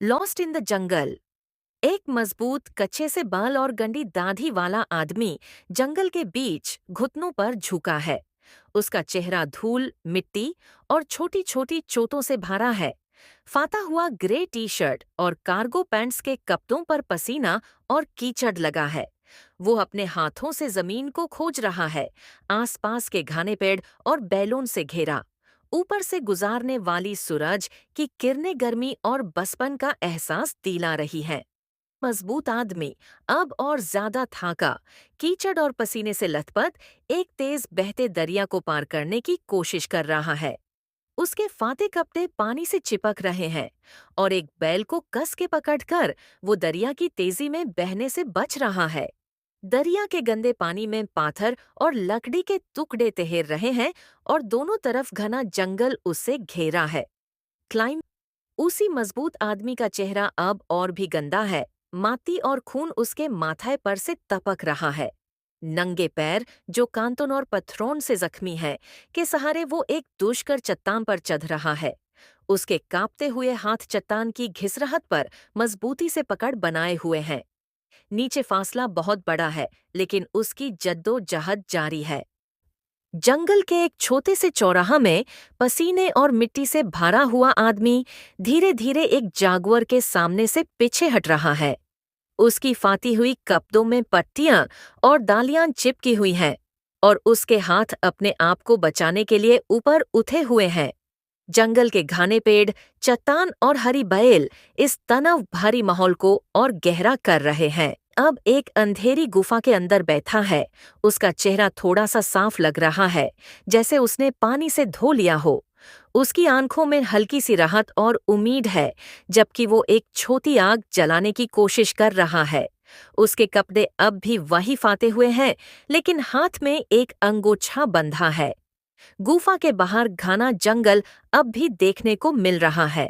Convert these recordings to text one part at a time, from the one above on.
Lost in the jungle. एक मजबूत कच्चे से बाल और गंदी दाढ़ी वाला आदमी जंगल के बीच घुटनों पर झुका है। उसका चेहरा धूल, मिट्टी और छोटी छोटी चोटों से भरा है। फाटा हुआ ग्रे टी शर्ट और कार्गो पैंट्स के कपड़ों पर पसीना और कीचड़ लगा है। वो अपने हाथों से जमीन को खोज रहा है, आसपास के घने पेड़ और बैलून से घेरा। ऊपर से गुजारने वाली सूरज की किरणें गर्मी और बचपन का एहसास दिला रही हैं। मजबूत आदमी अब और ज्यादा थाका, कीचड़ और पसीने से लथपथ एक तेज बहते दरिया को पार करने की कोशिश कर रहा है। उसके फाटे कपड़े पानी से चिपक रहे हैं और एक बैल को कस के पकड़कर वो दरिया की तेजी में बहने से बच रहा है। दरिया के गंदे पानी में पाथर और लकड़ी के टुकड़े तैर रहे हैं और दोनों तरफ घना जंगल उससे घेरा है। क्लाइम उसी मजबूत आदमी का चेहरा अब और भी गंदा है। माटी और खून उसके माथे पर से टपक रहा है। नंगे पैर, जो कांटों और पत्थरों से जख्मी है, के सहारे वो एक दुष्कर चट्टान पर चढ़ रहा है। उसके कांपते हुए हाथ चट्टान की घिसरहट पर मजबूती से पकड़ बनाए हुए हैं। नीचे फासला बहुत बड़ा है, लेकिन उसकी जद्दोजहद जारी है। जंगल के एक छोटे से चौराहा में पसीने और मिट्टी से भरा हुआ आदमी धीरे धीरे एक जागुआर के सामने से पीछे हट रहा है। उसकी फाटी हुई कपड़ों में पट्टियां और डालियां चिपकी हुई हैं और उसके हाथ अपने आप को बचाने के लिए ऊपर उठे हुए हैं। जंगल के घने पेड़, चट्टान और हरी बेल इस तनाव भरी माहौल को और गहरा कर रहे हैं। अब एक अंधेरी गुफा के अंदर बैठा है। उसका चेहरा थोड़ा सा साफ लग रहा है, जैसे उसने पानी से धो लिया हो। उसकी आंखों में हल्की सी राहत और उम्मीद है, जबकि वो एक छोटी आग जलाने की कोशिश कर रहा है। उसके कपड़े अब भी वही फाटे हुए हैं, लेकिन हाथ में एक अंगोछा बंधा है। गुफा के बाहर घना जंगल अब भी देखने को मिल रहा है।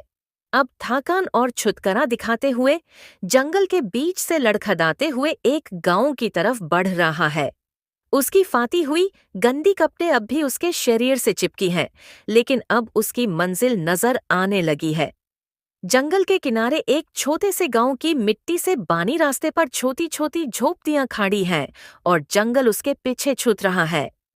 अब थकान और छुटकारा दिखाते हुए जंगल के बीच से लड़खड़ाते हुए एक गांव की तरफ बढ़ रहा है। उसकी फाटी हुई गंदी कपड़े अब भी उसके शरीर से चिपकी हैं, लेकिन अब उसकी मंजिल नजर आने लगी है। जंगल के किनारे एक छोटे से गांव की मिट्टी से बानी रास्ते पर छोटी छोटी झोपड़ियां खड़ी हैं और जंगल उसके पीछे छूट रहा है।